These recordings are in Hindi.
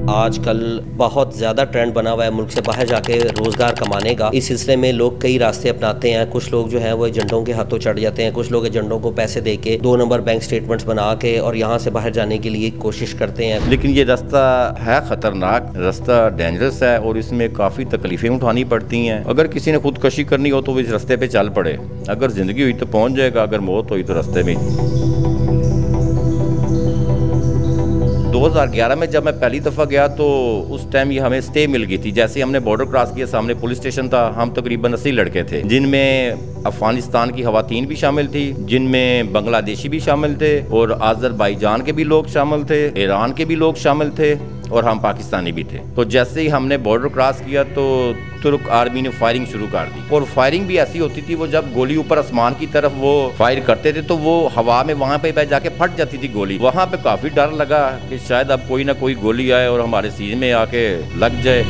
आजकल बहुत ज़्यादा ट्रेंड बना हुआ है मुल्क से बाहर जाके रोज़गार कमाने का। इस सिलसिले में लोग कई रास्ते अपनाते हैं। कुछ लोग जो हैं वो एजेंटों के हाथों चढ़ जाते हैं, कुछ लोग एजेंटों को पैसे दे के 2 नंबर बैंक स्टेटमेंट्स बना के और यहाँ से बाहर जाने के लिए कोशिश करते हैं। लेकिन ये रास्ता है ख़तरनाक, रास्ता डेंजरस है और इसमें काफ़ी तकलीफ़ें उठानी पड़ती हैं। अगर किसी ने खुदकशी करनी हो तो वो इस रास्ते पर चल पड़े। अगर ज़िंदगी हुई तो पहुँच जाएगा, अगर मौत हुई तो रास्ते में। 2011 में जब मैं पहली दफ़ा गया तो उस टाइम ये हमें स्टे मिल गई थी। जैसे हमने बॉर्डर क्रॉस किया, सामने पुलिस स्टेशन था। हम तकरीबन 80 लड़के थे, जिनमें अफगानिस्तान की ख़वातीन भी शामिल थी, जिनमें बांग्लादेशी भी शामिल थे और आज़रबाईजान के भी लोग शामिल थे, ईरान के भी लोग शामिल थे और हम पाकिस्तानी भी थे। तो जैसे ही हमने बॉर्डर क्रॉस किया तो तुर्क आर्मी ने फायरिंग शुरू कर दी। और फायरिंग भी ऐसी होती थी, वो जब गोली ऊपर आसमान की तरफ वो फायर करते थे तो वो हवा में वहाँ पे जाके फट जाती थी गोली। वहाँ पे काफ़ी डर लगा कि शायद अब कोई ना कोई गोली आए और हमारे सीने में आके लग जाए।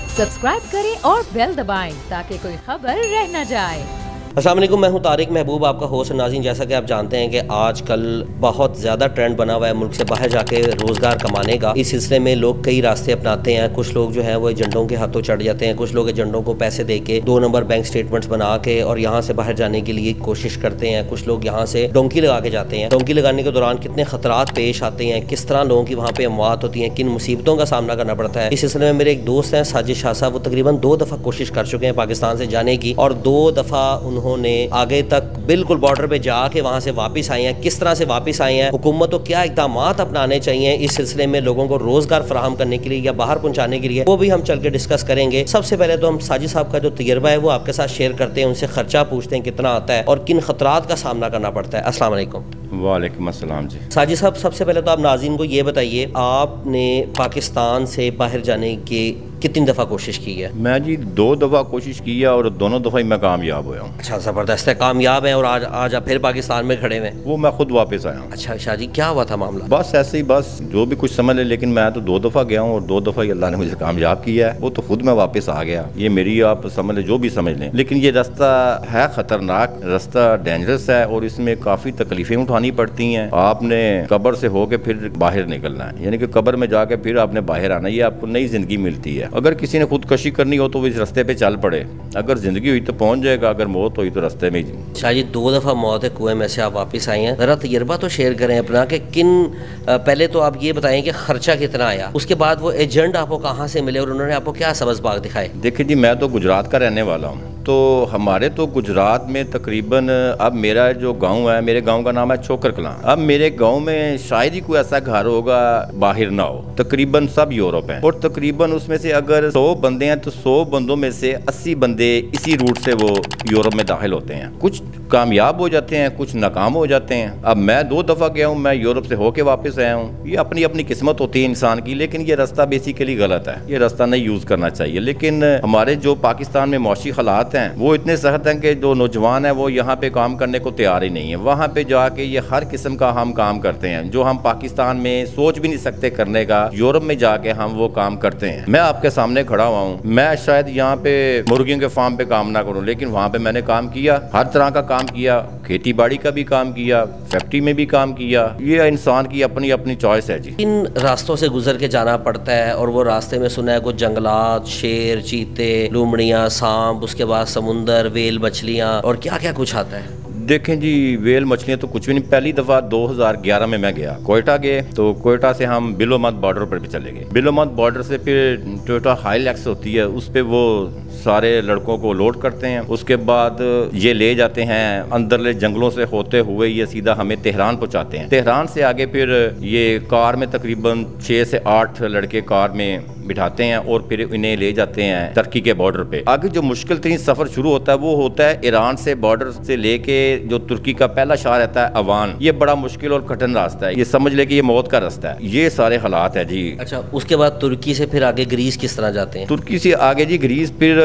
सब्सक्राइब करें और बेल दबाएं ताकि कोई खबर रह न जाए। अस्सलाम वालेकुम, मैं हूं तारिक महबूब, आपका होस्ट। नाज़रीन, जैसा कि आप जानते हैं कि आजकल बहुत ज़्यादा ट्रेंड बना हुआ है मुल्क से बाहर जाके रोज़गार कमाने का। इस सिलसिले में लोग कई रास्ते अपनाते हैं। कुछ लोग जो हैं वो एजेंटों के हाथों चढ़ जाते हैं, कुछ लोग एजेंटों को पैसे दे के 2 नंबर बैंक स्टेटमेंट्स बना के और यहाँ से बाहर जाने के लिए कोशिश करते हैं। कुछ लोग यहाँ से डोंकी लगा के जाते हैं। डोंकी लगाने के दौरान कितने खतरात पेश आते हैं, किस तरह लोगों की वहाँ पर अमवात होती हैं, किन मुसीबतों का सामना करना पड़ता है। इस सिलसिले में मेरे एक दोस्त हैं साजिद शाह साहब, वो तकरीबन 2 दफ़ा कोशिश कर चुके हैं पाकिस्तान से जाने की और 2 दफ़ा उन्होंने आगे तक बिल्कुल बॉर्डर पे जाके वहां से वापस आए हैं। किस तरह से वापस आए हैं, हुकूमत को क्या इकदाम अपनाने चाहिए इस सिलसिले में लोगों को रोजगार फराहम करने के लिए या बाहर पहुंचाने के लिए, वो भी हम चल के डिस्कस करेंगे। सबसे पहले तो हम साजिद साहब का जो तजर्बा है वो आपके साथ शेयर करते हैं, उनसे खर्चा पूछते हैं कितना आता है और किन खतरात का सामना करना पड़ता है। अस्सलाम वालेकुम। वालेकुम अस्सलाम जी। साजिद साहब, सबसे पहले तो आप नाज़रीन को ये बताइए, आपने पाकिस्तान से बाहर जाने की कितनी दफ़ा कोशिश की है? मैं जी 2 दफ़ा कोशिश की है और दोनों दफ़ा ही मैं कामयाब हुआ हूँ। अच्छा, ज़बरदस्त है, कामयाब है और आज आप फिर पाकिस्तान में खड़े हुए? वो मैं खुद वापस आया हूँ। अच्छा शाह जी, क्या हुआ था मामला? बस ऐसे ही, बस जो भी कुछ समझ ले, लेकिन मैं तो 2 दफ़ा गया हूँ और 2 दफ़ा ही अल्लाह ने मुझे कामयाब किया है। वो तो खुद मैं वापस आ गया। ये मेरी आप समझ लें, जो भी समझ लें। लेकिन ये रास्ता है ख़तरनाक, रास्ता डेंजरस है और इसमें काफ़ी तकलीफ़ें उठानी पड़ती हैं। आपने कब्र से होके फिर बाहर निकलना है, यानी कि कब्र में जाके फिर आपने बाहर आना, ये आपको नई ज़िंदगी मिलती है। अगर किसी ने खुदकशी करनी हो तो वो इस रास्ते पे चल पड़े। अगर ज़िंदगी हुई तो पहुँच जाएगा, अगर मौत हुई तो रास्ते में ही। शाह जी, 2 दफ़ा मौत है, कुएं में से आप वापस आए हैं, ज़रा तजर्बा तो शेयर करें अपना कि पहले तो आप ये बताएं कि खर्चा कितना आया, उसके बाद वो एजेंट आपको कहाँ से मिले और उन्होंने आपको क्या सबज़ बाग दिखाए? देखिए जी, मैं तो गुजरात का रहने वाला हूँ। तो हमारे तो गुजरात में तकरीबन, अब मेरा जो गांव है, मेरे गांव का नाम है चोकर कलां। अब मेरे गांव में शायद ही कोई ऐसा घर होगा बाहर ना हो, तकरीबन सब यूरोप हैं। और तकरीबन उसमें से अगर 100 बंदे हैं तो 100 बंदों में से 80 बंदे इसी रूट से वो यूरोप में दाखिल होते हैं। कुछ कामयाब हो जाते हैं, कुछ नाकाम हो जाते हैं। अब मैं 2 दफ़ा गया हूँ, मैं यूरोप से होके वापस आया हूँ। ये अपनी अपनी किस्मत होती है इंसान की, लेकिन ये रास्ता बेसिकली गलत है, ये रास्ता नहीं यूज़ करना चाहिए। लेकिन हमारे जो पाकिस्तान में मौशी हालात हैं वो इतने सख्त हैं कि जो नौजवान है वो यहाँ पे काम करने को तैयार ही नहीं है। वहाँ पे जाके ये हर किस्म का हम काम करते हैं जो हम पाकिस्तान में सोच भी नहीं सकते करने का, यूरोप में जाके हम वो काम करते हैं। मैं आपके सामने खड़ा हुआ हूँ, मैं शायद यहाँ पे मुर्गियों के फार्म पे काम ना करूँ, लेकिन वहाँ पे मैंने काम किया, हर तरह का काम किया, खेती बाड़ी का भी काम किया, फैक्ट्री में भी काम किया। ये इंसान की अपनी अपनी चॉइस है जी। इन रास्तों से गुजर के जाना पड़ता है और वो रास्ते में सुना है कुछ जंगलात, शेर, चीते, लुमड़ियाँ, सांप, उसके बाद समुंदर, वेल, मछलियाँ और क्या क्या कुछ आता है। देखें जी, वेल मछलियाँ तो कुछ भी नहीं। पहली दफ़ा 2011 में मैं गया, कोयटा गए, तो कोयटा से हम बिलोमत बॉर्डर पर भी चले गए। बिलोमत बॉर्डर से फिर टोयोटा हाईलैक्स होती है, उस पर वो सारे लड़कों को लोड करते हैं। उसके बाद ये ले जाते हैं अंदरले जंगलों से होते हुए, ये सीधा हमें तेहरान पहुँचाते हैं। तेहरान से आगे फिर ये कार में तकरीबन 6 से 8 लड़के कार में बिठाते हैं और फिर इन्हें ले जाते हैं तुर्की के बॉर्डर पे। आगे जो मुश्किल तरीन सफ़र शुरू होता है वो होता है ईरान से, बॉर्डर से लेके जो तुर्की का पहला शहर रहता है अवान। ये बड़ा मुश्किल और कठिन रास्ता है, ये समझ ले कि ये मौत का रास्ता है। ये सारे हालात है जी। अच्छा, उसके बाद तुर्की से फिर आगे ग्रीस किस तरह जाते हैं? तुर्की से आगे जी ग्रीस, फिर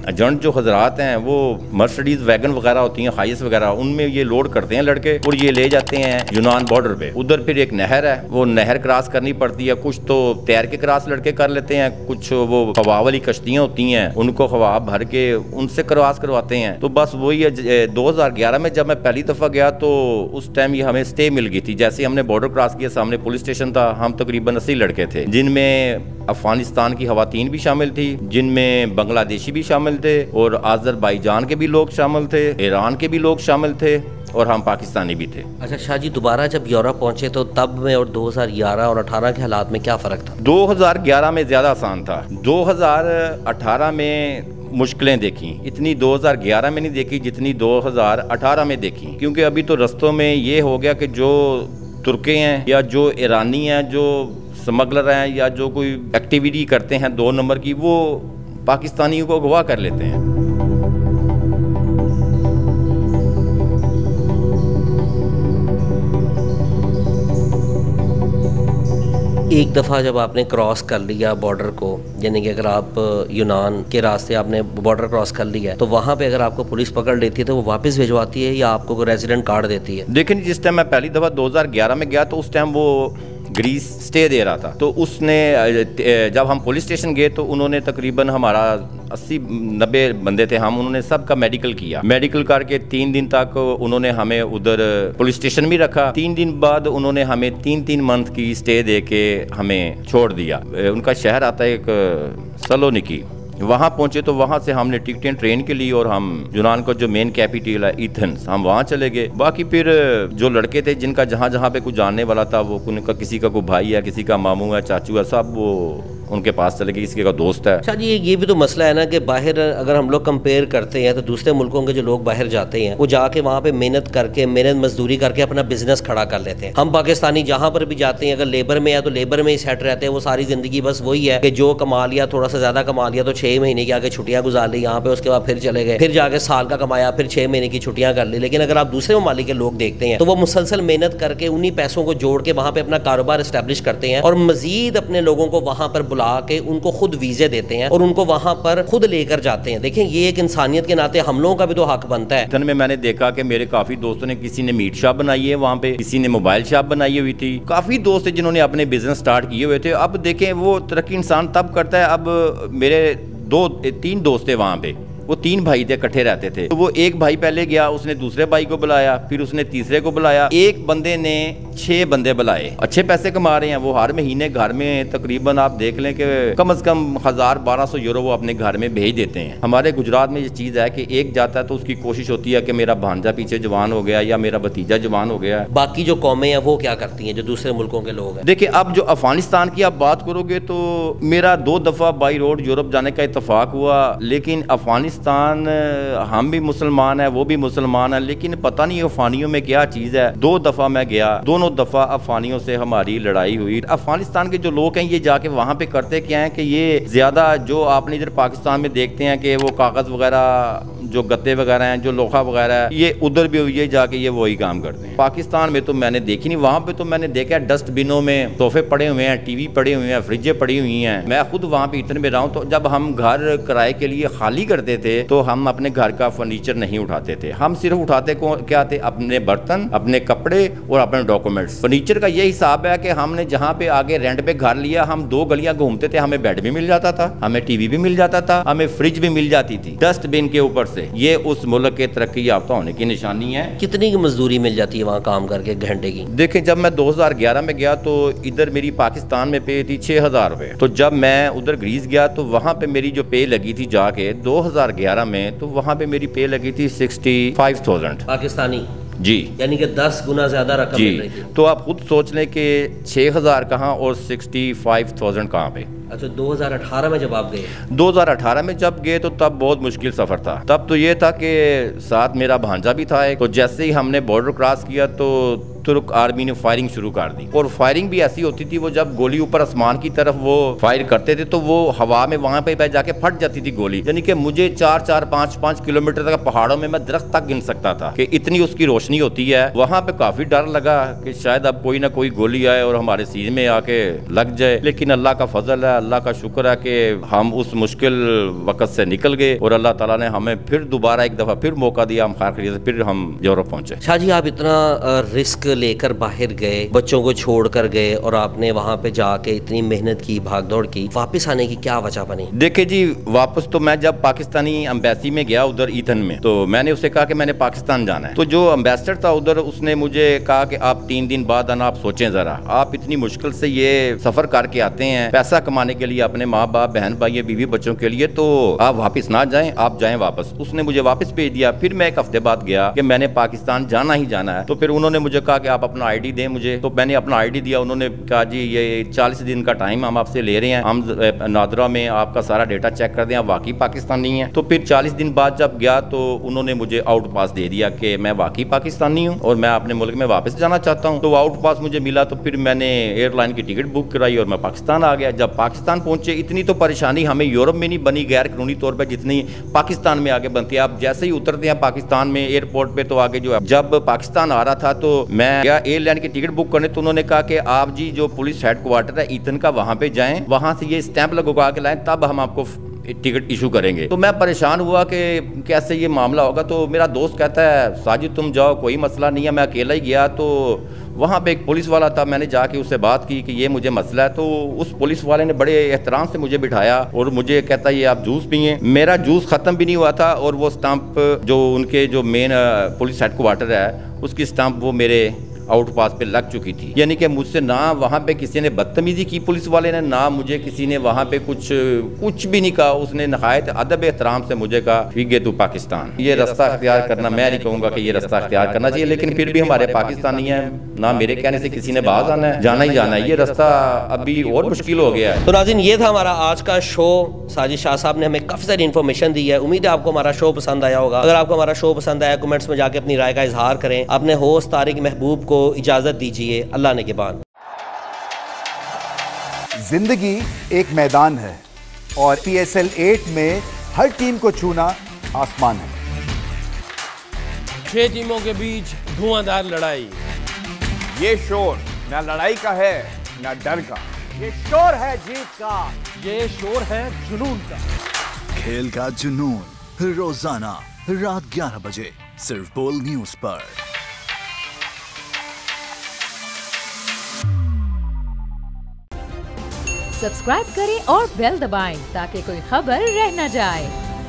एजेंट जो हजरात हैं वो मर्सिडीज वैगन वगैरह होती हैं, हाइस वगैरह, उनमें ये लोड करते हैं लड़के और ये ले जाते हैं यूनान बॉर्डर पे। उधर फिर एक नहर है, वो नहर क्रॉस करनी पड़ती है। कुछ तो तैर के क्रॉस लड़के कर लेते रहते हैं, कुछ वो हवा वाली कश्तियाँ होती हैं, उनको हवा भर के उनसे क्रॉस करवाते हैं। तो बस वही है, 2011 में जब मैं पहली दफ़ा गया तो उस टाइम ये हमें स्टे मिल गई थी। जैसे हमने बॉर्डर क्रॉस किया, सामने पुलिस स्टेशन था, हम तकरीबन 80 लड़के थे, जिनमें अफगानिस्तान की खवातीन भी शामिल थी, जिनमें बांग्लादेशी भी शामिल थे, और आज़रबाईजान के भी लोग शामिल थे, ईरान के भी लोग शामिल थे, और हम पाकिस्तानी भी थे। अच्छा शाह जी, दोबारा जब यूरोप पहुंचे तो तब में और 2011 और 18 के हालात में क्या फ़र्क था? 2011 में ज़्यादा आसान था। 2018 में मुश्किलें देखी, इतनी 2011 में नहीं देखी जितनी 2018 में देखी, क्योंकि अभी तो रस्तों में ये हो गया कि जो तुर्के हैं या जो ईरानी हैं, जो स्मगलर हैं, या जो कोई एक्टिविटी करते हैं 2 नंबर की, वो पाकिस्तानियों को अगवा कर लेते हैं। एक दफ़ा जब आपने क्रॉस कर लिया बॉर्डर को, यानी कि अगर आप यूनान के रास्ते आपने बॉर्डर क्रॉस कर लिया है, तो वहाँ पे अगर आपको पुलिस पकड़ लेती है तो वो वापस भिजवाती है या आपको कोई रेजिडेंट कार्ड देती है? लेकिन जिस टाइम मैं पहली दफ़ा 2011 में गया तो उस टाइम वो ग्रीस स्टे दे रहा था, तो उसने जब हम पुलिस स्टेशन गए तो उन्होंने तकरीबन हमारा 80-90 बंदे थे हम, उन्होंने सबका मेडिकल किया। मेडिकल करके 3 दिन तक उन्होंने हमें उधर पुलिस स्टेशन में रखा। 3 दिन बाद उन्होंने हमें 3-3 मंथ की स्टे दे के हमें छोड़ दिया। उनका शहर आता है एक सलोनिकी, वहाँ पहुँचे तो वहाँ से हमने टिकटें ट्रेन के लिए, और हम यूनान का जो मेन कैपिटल है एथेंस, हम वहाँ चले गए। बाकी फिर जो लड़के थे जिनका जहाँ जहाँ पे कुछ जानने वाला था, वो उनका किसी का कोई भाई है, किसी का मामू है, चाचू है, सब वो उनके पास चले गए, किसी का दोस्त है। अच्छा जी, ये भी तो मसला है ना कि बाहर अगर हम लोग कंपेयर करते हैं तो दूसरे मुल्कों के जो लोग बाहर जाते हैं वो जाके वहाँ पे मेहनत करके, मेहनत मजदूरी करके अपना बिजनेस खड़ा कर लेते हैं। हम पाकिस्तानी जहाँ पर भी जाते हैं, अगर लेबर में है तो लेबर में ही सेट रहते हैं। वो सारी ज़िंदगी बस वही है कि जो कमा लिया, थोड़ा सा ज़्यादा कमा लिया तो 6 महीने की आगे छुट्टियाँ गुजार ली यहाँ पे, उसके बाद फिर चले गए, फिर जाके साल का कमाया, फिर 6 महीने की छुट्टियाँ कर ली। लेकिन अगर आप दूसरे ममालिक के लोग देखते हैं तो वो मुसलसल मेहनत करके उन्हीं पैसों को जोड़ के वहाँ पे अपना कारोबार इस्टेब्लिश करते हैं, और मजीद अपने लोगों को वहाँ पर बुला के उनको खुद वीजे देते हैं और उनको वहां पर खुद लेकर जाते हैं। देखें, ये एक इंसानियत के नाते हम लोगों का भी तो हक बनता है। में मैंने देखा कि मेरे काफी दोस्तों ने, किसी ने मीट शॉप बनाई है वहाँ पे, किसी ने मोबाइल शॉप बनाई हुई थी, काफी दोस्त थे जिन्होंने अपने बिजनेस स्टार्ट किए हुए थे। अब देखें, वो तरक्की इंसान तब करता है। अब मेरे 2-3 दोस्त थे वहाँ पे, वो 3 भाई थे, इकट्ठे रहते थे। तो वो एक भाई पहले गया, उसने दूसरे भाई को बुलाया, फिर उसने तीसरे को बुलाया, एक बंदे ने 6 बंदे बुलाए। अच्छे पैसे कमा रहे हैं वो, हर महीने घर में तकरीबन आप देख लें कि कम से कम 1000-1200 यूरो वो अपने घर में भेज देते हैं। हमारे गुजरात में ये चीज़ है कि एक जाता है तो उसकी कोशिश होती है कि मेरा भांजा पीछे जवान हो गया या मेरा भतीजा जवान हो गया। बाकी जो कौमें हैं वो क्या करती हैं, जो दूसरे मुल्कों के लोग हैं? देखिए, अब जो अफगानिस्तान की आप बात करोगे तो मेरा 2 दफ़ा बाई रोड यूरोप जाने का इत्तेफाक हुआ, लेकिन अफगानिस्तान, हम भी मुसलमान हैं, वो भी मुसलमान है, लेकिन पता नहीं अफगानियों में क्या चीज़ है। 2 दफ़ा मैं गया, दोनों दफ़ा अफगानियों से हमारी लड़ाई हुई। अफगानिस्तान के जो लोग हैं ये जाके वहाँ पे करते क्या है कि ये ज़्यादा जो आपने इधर पाकिस्तान में देखते हैं कि वो कागज़ वगैरह, जो गत्ते वगैरह हैं, जो लोहा वगैरह है, ये उधर भी ये जाके ये वही काम करते हैं। पाकिस्तान में तो मैंने देखी नहीं, वहाँ पे तो मैंने देखा है डस्टबिनों में तोहफे पड़े हुए हैं, टीवी पड़े हुए हैं, फ्रिजें पड़ी हुई हैं। मैं खुद वहाँ पे इतने में रहा हूँ, तो जब हम घर किराए के लिए खाली करते थे तो हम अपने घर का फर्नीचर नहीं उठाते थे, हम सिर्फ उठाते क्या थे, अपने बर्तन, अपने कपड़े और अपने डॉक्यूमेंट्स। फर्नीचर का ये हिसाब है कि हमने जहाँ पे आगे रेंट पे घर लिया, हम 2 गलियां घूमते थे, हमें बेड भी मिल जाता था, हमें टीवी भी मिल जाता था, हमें फ्रिज भी मिल जाती थी डस्टबिन के ऊपर से। ये उस मुल्क के तरक्की याफ्ता होने की निशानी है। कितनी की मजदूरी मिल जाती है वहाँ काम करके घंटे की? देखें, जब मैं 2011 में गया तो इधर मेरी पाकिस्तान में पे थी 6000 रुपये। तो जब मैं उधर ग्रीस गया तो वहाँ पे मेरी जो पे लगी थी जाके 2011 में, तो वहाँ पे मेरी पे लगी थी 65,000 पाकिस्तानी जी, यानी कि 10 गुना ज्यादा रकम मिल रही थी। तो आप खुद सोच लें कि 6000 कहाँ और 65,000 कहाँ पे। अच्छा, 2018 में जब आप गए? 2018 में जब गए तो तब बहुत मुश्किल सफ़र था। तब तो ये था कि साथ मेरा भांजा भी था एक, तो जैसे ही हमने बॉर्डर क्रॉस किया तो तुर्क आर्मी ने फायरिंग शुरू कर दी, और फायरिंग भी ऐसी होती थी, वो जब गोली ऊपर आसमान की तरफ वो फायर करते थे तो वो हवा में वहाँ पे जाके फट जाती थी गोली। यानी कि मुझे 4-4, 5-5 किलोमीटर तक पहाड़ों में मैं दरख्त तक गिन सकता था कि इतनी उसकी रोशनी होती है। वहाँ पे काफ़ी डर लगा कि शायद अब कोई ना कोई गोली आए और हमारे सीने में आके लग जाए, लेकिन अल्लाह का फजल है, अल्लाह का शुक्र है कि हम उस मुश्किल वक्त से निकल गए और अल्लाह ताला ने हमें फिर दोबारा एक दफ़ा फिर मौका दिया, हम खैर खैरियत से फिर हम यूरोप पहुँचे। शाह जी, आप इतना रिस्क लेकर बाहर गए, बच्चों को छोड़कर गए और आपने वहाँ पे जाके इतनी मेहनत की, भागदौड़ की, वापस आने की क्या वजह बनी? देखिए जी, वापस तो मैं जब पाकिस्तानी एम्बेसी में गया उधर ईथन में, तो मैंने उससे कहा कि मैंने पाकिस्तान जाना है। तो जो एम्बेसडर था उधर, उसने मुझे कहा कि आप 3 दिन बाद आना, आप सोचें जरा, आप इतनी मुश्किल से ये सफर करके आते हैं पैसा कमाने के लिए अपने माँ बाप, बहन भाई, बीवी बच्चों के लिए, तो आप वापस ना जाएं, आप जाएं वापस। उसने मुझे वापस भेज दिया। फिर मैं 1 हफ्ते बाद गया कि मैंने पाकिस्तान जाना ही जाना है। तो फिर उन्होंने मुझे कहा कि आप अपना ID दें मुझे। तो मैंने अपना ID दिया। उन्होंने कहा जी ये 40 दिन का टाइम हम आपसे ले रहे हैं, हम नादरा में आपका सारा डेटा चेक कर दें, आप वाकई पाकिस्तानी हैं। तो फिर 40 दिन बाद जब गया तो उन्होंने मुझे आउट पास दे दिया कि मैं वाकई पाकिस्तानी हूँ और मैं अपने मुल्क में वापस जाना चाहता हूँ। तो आउट पास मुझे मिला तो फिर मैंने एयरलाइन की टिकट बुक कराई और मैं पाकिस्तान आ गया। जब पाकिस्तान पहुंचे, इतनी तो परेशानी हमें यूरोप में नहीं बनी गैर कानूनी तौर पर जितनी पाकिस्तान में आगे बनती है। आप जैसे ही उतरते हैं पाकिस्तान में एयरपोर्ट पे, तो आगे जो है, जब पाकिस्तान आ रहा था तो मैं गया एयरलाइन की टिकट बुक करने। तो उन्होंने कहा कि आप जी जो पुलिस हेडक्वार्टर है ईथन का, वहाँ पे जाएं, वहाँ से ये स्टैंप लगवा के लाएं, तब हम आपको टिकट इशू करेंगे। तो मैं परेशान हुआ कि कैसे ये मामला होगा। तो मेरा दोस्त कहता है साजिद तुम जाओ, कोई मसला नहीं है। मैं अकेला ही गया। तो वहाँ पे एक पुलिस वाला था, मैंने जाके उससे बात की कि ये मुझे मसला है। तो उस पुलिस वाले ने बड़े एहतराम से मुझे बिठाया और मुझे कहता ये आप जूस पिए। मेरा जूस ख़त्म भी नहीं हुआ था और वो स्टंप जो उनके जो मेन पुलिस हेडक्वार्टर है उसकी स्टंप वो मेरे आउट पास पे लग चुकी थी। यानी कि मुझसे ना वहाँ पे किसी ने बदतमीजी की पुलिस वाले ने, ना मुझे किसी ने वहाँ पे कुछ भी नहीं कहा। उसने नहायत अदब एहतराम से मुझे कहा फिगे तू पाकिस्तान। ये रास्ता अख्तियार करना, मैं नहीं कहूँगा कि ये रास्ता अख्तियार करना चाहिए, लेकिन फिर भी हमारे पाकिस्तानी है ना, मेरे कहने से किसी ने बाहर आना है, जाना ही जाना है। ये रास्ता अभी और मुश्किल हो गया है। तो नाज़रीन, ये था हमारा आज का शो। साजिद शाह साहब ने हमें काफ़ी सारी इन्फॉर्मेशन दी है। उम्मीद है आपको हमारा शो पसंद आया होगा। अगर आपको हमारा शो पसंद आया, कमेंट्स में जाके अपनी राय का इजहार करें। अपने होस्ट तारिक महबूब को इजाज़त दीजिए। अल्लाह ने के बाद। जिंदगी एक मैदान है और PSL 8 में हर टीम को छूना आसमान है। 6 टीमों के बीच धुआंधार लड़ाई। ये शोर न लड़ाई का है न डर का, ये शोर है जीत का, ये शोर है जुनून का। खेल का जुनून रोजाना रात 11 बजे सिर्फ बोल न्यूज पर। सब्सक्राइब करें और बेल दबाएं ताकि कोई खबर रह न जाए।